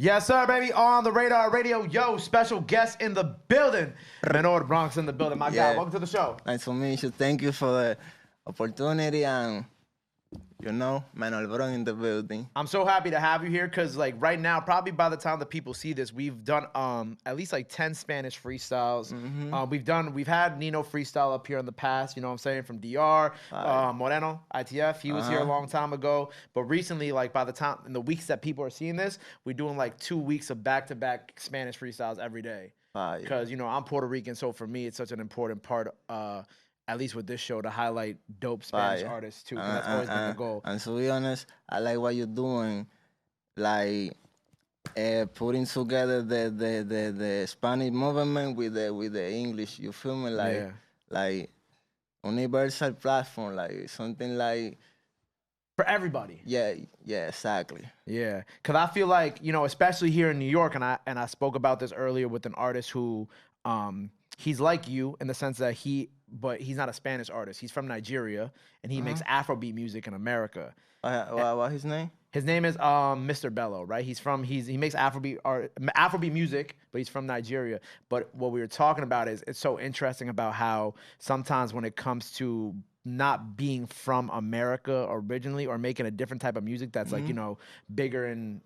Yes, sir, baby. On the Radar Radio. Yo, special guest in the building. Menor, Bronx in the building. My God, welcome to the show. Nice to meet you. Thank you for the opportunity and, Menor Bronx in the building. I'm so happy to have you here because, like, right now, probably by the time the people see this, we've done at least like 10 Spanish freestyles. We've had Nino freestyle up here in the past. You know what I'm saying, from DR, Moreno, ITF. He was here a long time ago. But recently, like, by the time in the weeks that people are seeing this, we're doing like 2 weeks of back-to-back Spanish freestyles every day. Because I'm Puerto Rican, so for me, it's such an important part. At least with this show, to highlight dope Spanish artists too. That's always been the goal. And to be honest, I like what you're doing, like putting together the Spanish movement with the English. You feel me? Like universal platform, like something like for everybody. Yeah, exactly. Yeah, because I feel like, especially here in New York, and I spoke about this earlier with an artist who he's like you in the sense that but he's not a Spanish artist. He's from Nigeria, and he makes Afrobeat music in America. What's his name? His name is Mr. Bello, right? He makes Afrobeat music, but he's from Nigeria. But what we were talking about is it's so interesting about how sometimes when it comes to not being from America originally or making a different type of music that's like, bigger in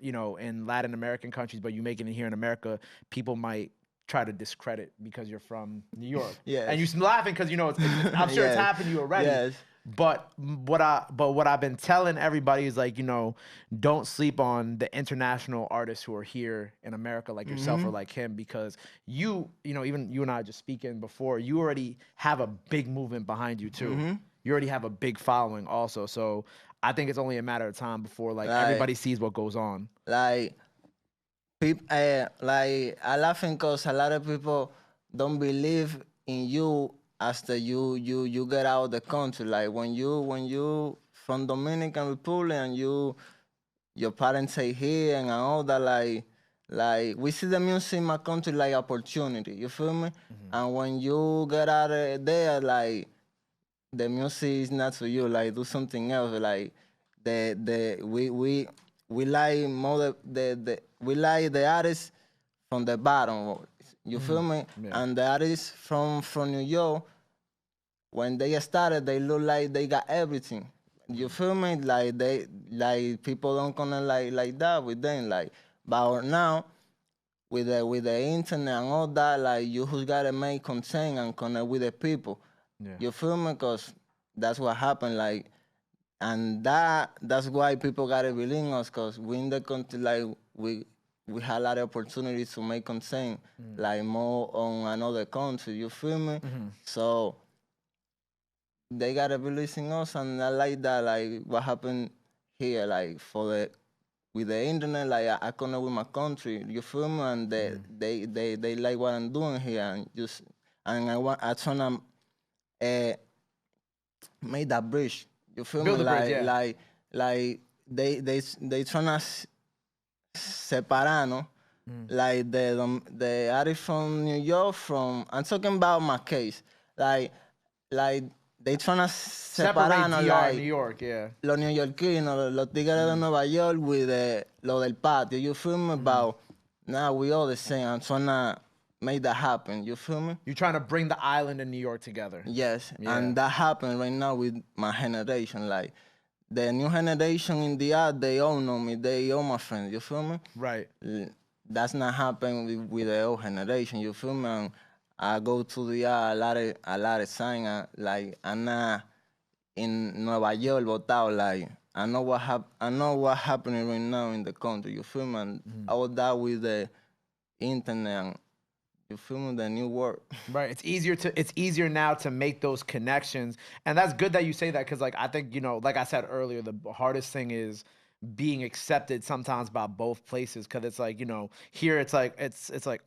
Latin American countries, but you making it here in America, people might try to discredit because you're from New York. Yes. And you're laughing because I'm sure it's happened to you already. Yes. But what I've been telling everybody is like, don't sleep on the international artists who are here in America like yourself or like him, because even you and I just speaking before, you already have a big movement behind you too. You already have a big following also. So I think it's only a matter of time before like everybody sees what goes on. I laughing because a lot of people don't believe in you after you get out of the country. Like when you from Dominican Republic and your parents say here and all that, like we see the music in my country like opportunity. You feel me? And when you get out of there, like the music is not for you. Like do something else. Like we like more we like the artists from the bottom. You feel me? Yeah. And the artists from New York, when they started, they look like they got everything. You feel me? Like people don't gonna like that with them. But now with the internet and all that, like you just gotta make content and connect with the people. Yeah. You feel me? Cause that's what happened. Like. And that's why people gotta believe in us, cause we in the country, like we had a lot of opportunities to make content, like more on another country. You feel me? So they gotta believe in us, and I like that. Like what happened here, like with the internet, like I connect with my country. You feel me? And they like what I'm doing here, and I tryna make that bridge. You feel Build me? a bridge, Like they tryna separar, no? Like the artist from New York I'm talking about my case. Like they tryna separar, no, like New York, yeah. Los neoyorquinos, los tigres de Nueva York with lo del patio. You feel me? About now we all the same. I'm tryna make that happen. You feel me? You're trying to bring the island and New York together. Yes, Yeah. and that happened right now with my generation. Like the new generation in the art, they all know me. They all my friends. You feel me? Right. That's not happening with the old generation. You feel me? And I go to the art a lot of time. Like I'm not in Nueva York, botado. Like I know what happening right now in the country. You feel me? And all that with the internet. And, you feel me? The new world. Right. It's easier now to make those connections. And that's good that you say that, because like I think, like I said earlier, the hardest thing is being accepted sometimes by both places. Cause it's like, here it's like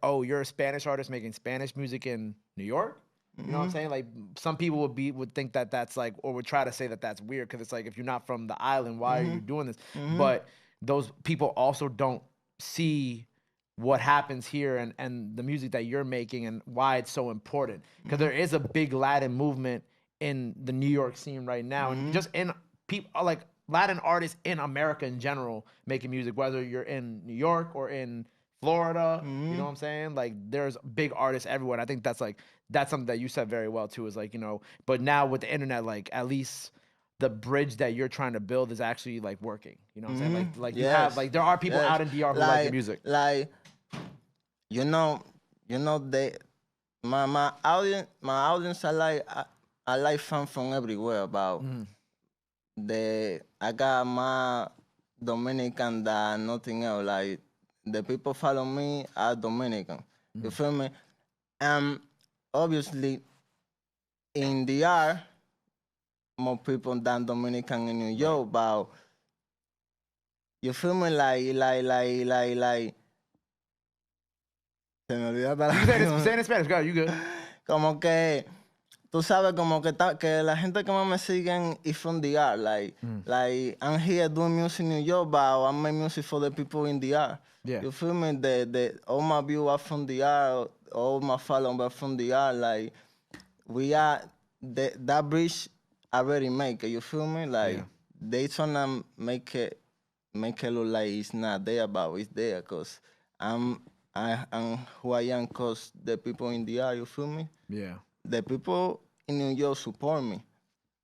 oh, you're a Spanish artist making Spanish music in New York? You know what I'm saying? Like some people would think that that's like, or would try to say that that's weird, because it's like, if you're not from the island, why are you doing this? But those people also don't see what happens here and the music that you're making and why it's so important. Because there is a big Latin movement in the New York scene right now. And just in people, like Latin artists in America in general making music, whether you're in New York or in Florida. You know what I'm saying? Like there's big artists everywhere. And I think that's something that you said very well too. Is like, you know, but now with the internet, like at least the bridge that you're trying to build is actually like working. You know what I'm saying? Like you have Yes, like there are people yes. out in DR who like your Like, music. like you know, they my audience I like fans from everywhere. About I got my Dominican than nothing else. Like the people follow me are Dominican. You feel me? Um, obviously in DR more people than Dominican in New York, but you feel me? Like. Se me olvida You can say it in Spanish. Go ahead, you good. Como que tú sabes como que la gente que más me siguen is from the art. Like I'm here doing music in New York, but I make music for the people in the art. Yeah. You feel me? All my viewers are from the art, all my followers are from the art. Like we are that bridge already make it. You feel me? Like Yeah. they tryna make it look like it's not there, but it's there. Cause I'm who I am. Cause the people in the art. You feel me? Yeah. The people in New York support me,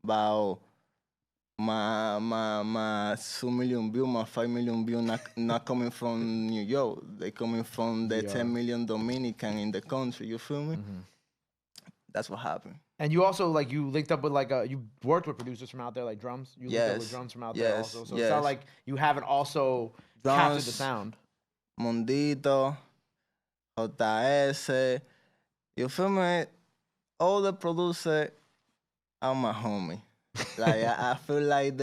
but my 2 million views, my 5 million views not coming from New York. They coming from the DR. 10 million Dominican in the country. You feel me? That's what happened. And you also like you linked up with like you worked with producers from out there like drums. You linked up with Yes, drums from out there yes, also. So it's not yes. like you haven't also captured the Drums, sound. Mondito, JS. You feel me? All the producers are my homie. Like I feel like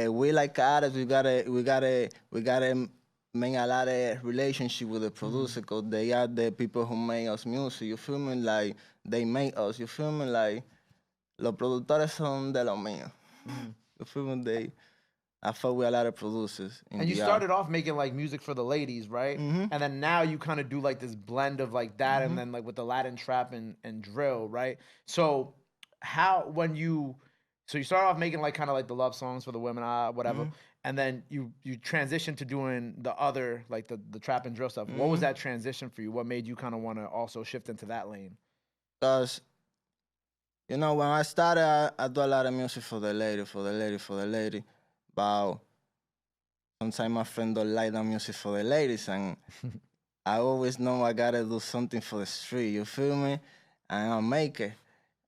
we like artists. We gotta make a lot of relationship with the producer because they are the people who make us music. You feel me? Like they make us. You feel me? Like los productores son de los míos. You feel me? I fuck with a lot of producers in And you the art. started off making like music for the ladies, right? And then now you kind of do like this blend of like that and then like with the Latin trap and drill, right? So how when you so you start off making like kind of like the love songs for the women, whatever, and then you transition to doing the other like the trap and drill stuff. What was that transition for you? What made you kind of want to also shift into that lane? Cause you know when I started, I do a lot of music for the lady. But sometimes my friend don't like the music for the ladies, and I always know I gotta do something for the street. You feel me? And I make it.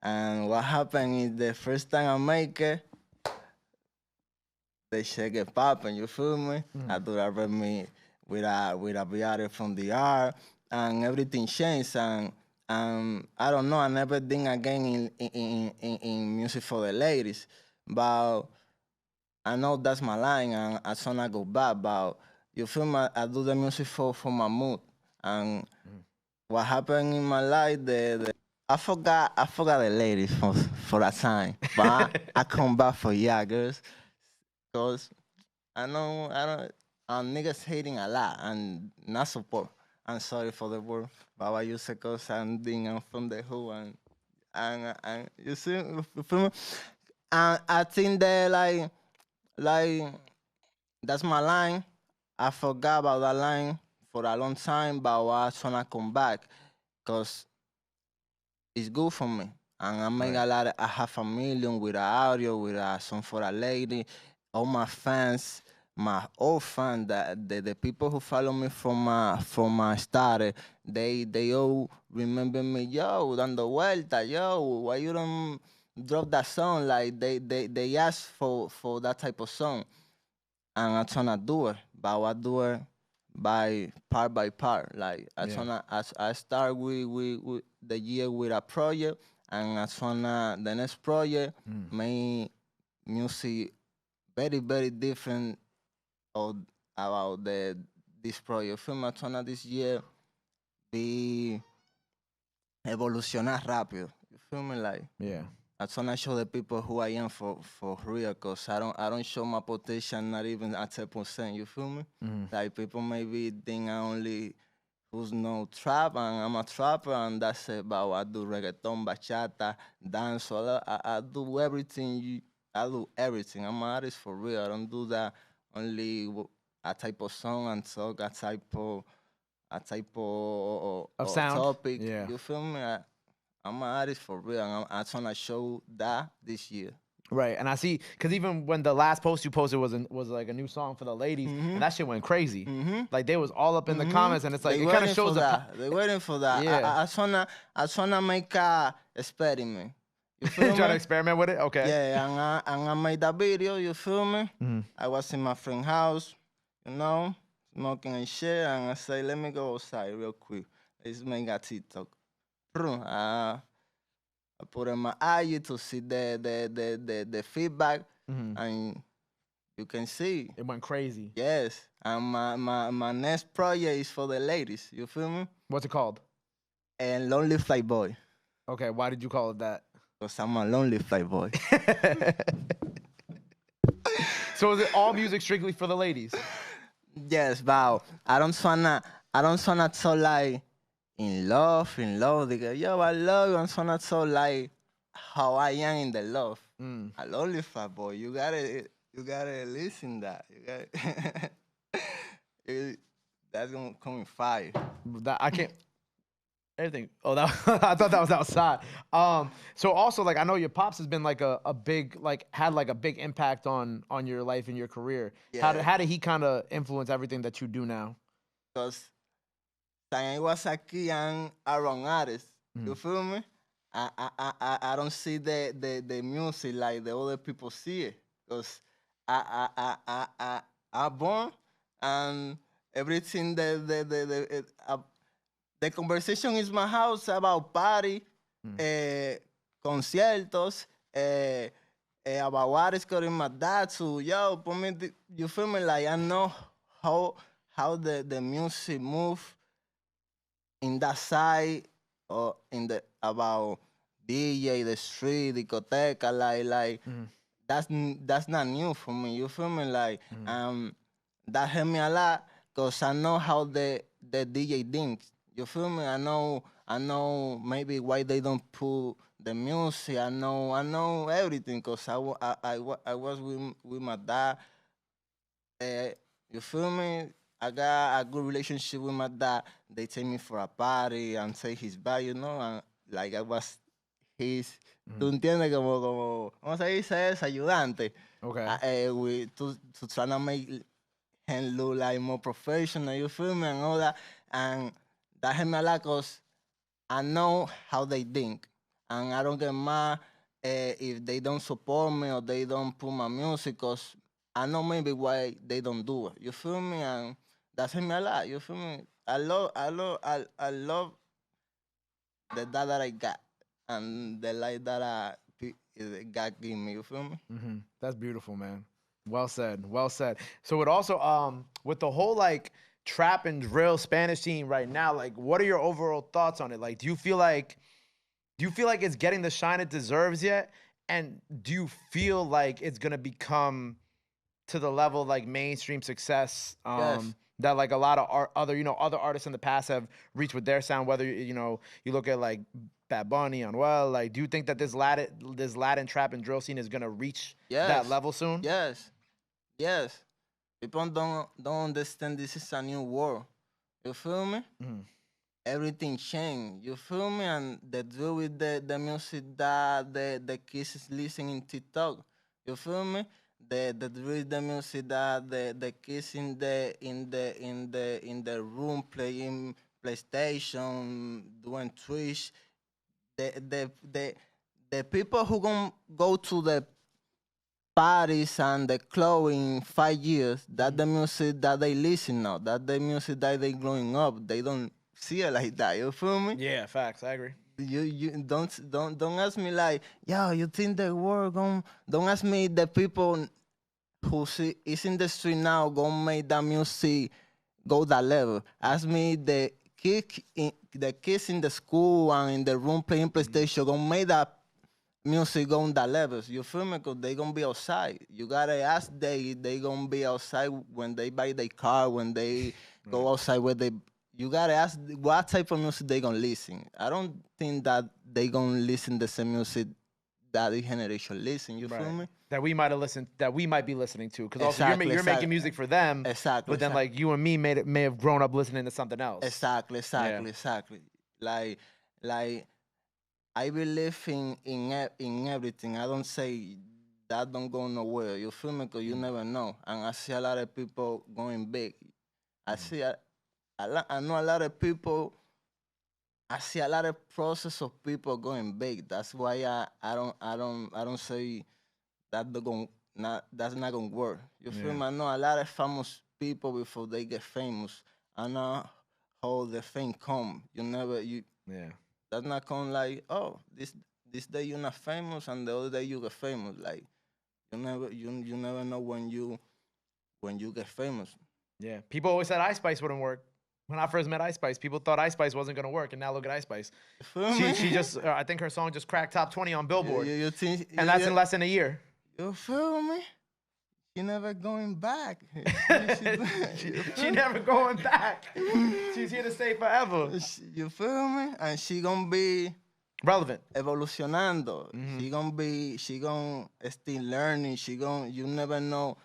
And what happened is the first time I make it, the shit get popping. You feel me? I do that with me with a VR from the art, and everything changed. And I don't know. I never did again in music for the ladies, but I know that's my line, and I wanna go back. But you feel me? I do the music for my mood, and what happened in my life, I forgot the ladies for that time, but I come back for girls, cause I know I don't. Niggas hating a lot and not support. I'm sorry for the word, but I use it cause I'm from the hood and you see, you feel me? And I think that like that's my line. I forgot about that line for a long time, but I just wanna come back, cause it's good for me. And I make a lot of, I have 1 million with the audio, with a song for a lady. All my fans, my old fans, the people who follow me from my started, they all remember me, yo, dando vuelta, yo, why you don't drop that song? Like they ask for that type of song. And I'm trying to do it, but I do it by part. Like I start with the year with a project, and I tryna the next project make music very different of, about this project. Feel me? I tryna this year be evolucionar rápido. You feel me? Like Yeah. I trying to show the people who I am for real, cause I don't show my potential not even at 10%. You feel me? Like people maybe think I only who's no trap and I'm a trapper and that's it. But I do reggaeton, bachata, dance, I do everything I do everything. I'm an artist for real. I don't do that only a type of song and talk Of a sound? topic. Yeah. You feel me? I'm an artist for real. And I'm trying to show that this year. Right, and I see because even when the last post you posted was like a new song for the ladies, and that shit went crazy. Like they was all up in the comments, and it's like They it kind of waiting for shows the that. They waiting for that. yeah. I tryna make a experiment. You feel Trying to me? experiment with it. Okay. Yeah, and I made that video. You feel me? Mhm. I was in my friend's house, you know, smoking and shit, and I say, let me go outside real quick. Let's make a TikTok. I put in my IG to see the feedback, Mhm. and you can see. It went crazy. Yes, and my next project is for the ladies. You feel me? What's it called? And Lonely Playboy, Okay, why did you call it that? cause I'm a lonely playboy. So is it all music strictly for the ladies? Yes, but I don't wanna talk like in love. They go, yo, I love you. I'm wanna talk like how I am in the love. Mm. A lonely playboy. You gotta listen that. You gotta. That's gonna come in fire. That I can't. Everything. Oh, that I thought that was outside. So also like I know your pops has been like a big like had like a big impact on your life and your career. Yeah. How did he kind of influence everything that you do now? Because I was aquí and around artists. You feel me? I don't see the music like the other people see it. Because I born and everything the conversation is my house about party, conciertos, about what is going my dad to yo, put me you feel me like I know how the music move in that side or in the about DJ, the street, discoteca, like that's not new for me. You feel me? Like that helped me a lot because I know how the DJ thinks. You feel me? I know maybe why they don't put the music. I know everything because I was with my dad. Uh, you feel me? I got a good relationship with my dad. They take me for a party and say he's bad, you know, and like I was his, tú entiendes, ¿cómo se dice eso? Ayudante. Okay. To try to make him look like more professional, you feel me, and all that. And that helped me a lot because I know how they think. And I don't get mad if they don't support me or they don't put my music because I know maybe why they don't do it. You feel me? And that's helped me a lot. You feel me? I love the dad that I got and the life that God gave me. You feel me? That's beautiful, man. Well said. Well said. So it also with the whole like trap and drill Spanish scene right now, like what are your overall thoughts on it? Like do you feel like it's getting the shine it deserves yet? And do you feel like it's gonna become to the level of like mainstream success Yes. that like a lot of other other artists in the past have reached with their sound? Whether you look at like Bad Bunny, Anuel, like do you think that this Latin trap and drill scene is gonna reach that Yes. level soon? Yes. Yes. People don't understand this is a new world. You feel me? Everything changed. You feel me? And the do with the music that the kids is listening TikTok. You feel me? The do with the music that the kids in the room playing PlayStation, doing Twitch. The the the the people who gonna go to the parties and the club in 5 years, that the music that they listen now, that the music that they growing up, they don't see it like that. You feel me? Yeah, facts. I agree. You don't ask me like, yo, you think the world gon' don't ask me the people who is in the street now gonna make that music go that level. Ask me the kids in the school and in the room playing PlayStation gonna make that music on that levels. You feel me? Cause they gonna be outside. You gotta ask they gonna be outside when they buy their car, when they go outside where they. You gotta ask what type of music they gonna listen. I don't think that they gonna listen the same music that the generation listen. You feel me? that we might have listened, that we might be listening to, because also Exactly, you're making exactly. music for them, Exactly, but then exactly. like you and me may have grown up listening to something else. Exactly, Yeah. exactly. Like, like I believe in everything. I don't say that don't go nowhere. You feel me? Cause you never know. And I see a lot of people going big. I see I know a lot of people. I see a lot of process of people going big. That's why I don't say that that's not gonna work. You feel Yeah. me? I know a lot of famous people before they get famous. I know how the fame come. Yeah. That's not come like, oh, this day you're not famous and the other day you get famous. Like you never know when you get famous. Yeah. People always said Ice Spice wouldn't work. When I first met Ice Spice, people thought Ice Spice wasn't gonna work, and now look at Ice Spice. You feel me? She just I think her song just cracked top 20 on Billboard, you think and that's in less than a year. you feel me? She never going back. She never going back. She's here to stay forever. You feel me? And she gonna be Relevant. evolucionando. She gonna still learning. You never know.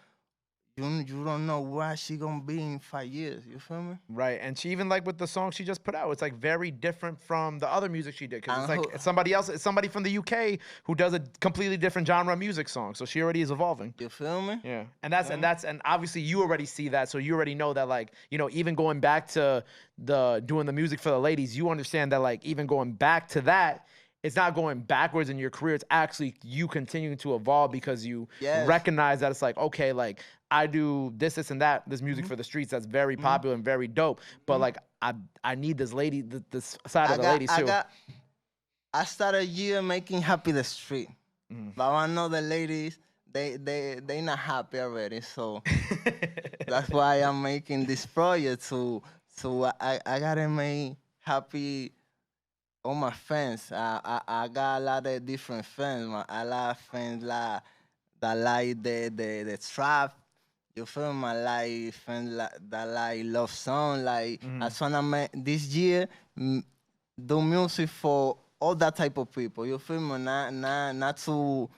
You don't know where she gonna be in 5 years. You feel me? Right, and she even like with the song she just put out, it's like very different from the other music she did, because it's like it's somebody else, it's somebody from the UK who does a completely different genre music song. So she already is evolving. You feel me? Yeah, and and obviously you already see that, so you already know that, like, you know, even going back to doing the music for the ladies, you understand that, like, even going back to that, it's not going backwards in your career. It's actually you continuing to evolve, because you recognize that it's like, okay, like I do this and that, this music for the streets that's very popular and very dope, but like I need this this side of the ladies too. I started a year making happy the street, but I know the ladies they not happy already, so that's why I'm making this project. So I gotta make happy all my fans. I got a lot of different fans. A lot of fans that like the trap. You feel me? Like fans that like love song. Like I just wanna make this year do music for all that type of people. You feel me? Not to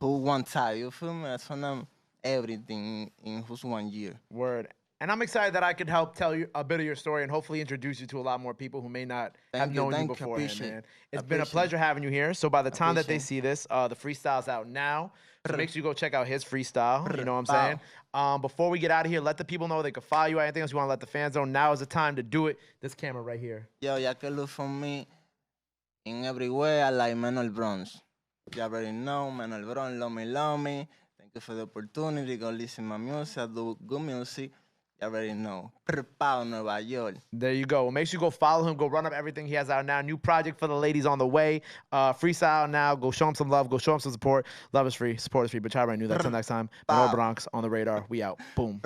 who one type. You feel me? I just wanna everything in who's 1 year. Word. And I'm excited that I could help tell you a bit of your story and hopefully introduce you to a lot more people who may not have known you beforehand, man. It's been a pleasure having you here. So by the time that they see this, the freestyle's out now. So make sure you go check out his freestyle. You know what I'm saying? Before we get out of here, let the people know they can follow you. Anything else you want to let the fans know? Now is the time to do it. This camera right here. Yo, you can look for me in everywhere. I like Menor Bronx. You already know, Menor Bronx, love me. Thank you for the opportunity. Go listen to my music. I do good music. You already know. Nueva York. There you go. Well, make sure you go follow him. Go run up everything he has out now. New project for the ladies on the way. Freestyle now. Go show him some love. Go show him some support. Love is free. Support is free. But I already knew that. Till next time. Menor Bronx on the radar. We out. Boom.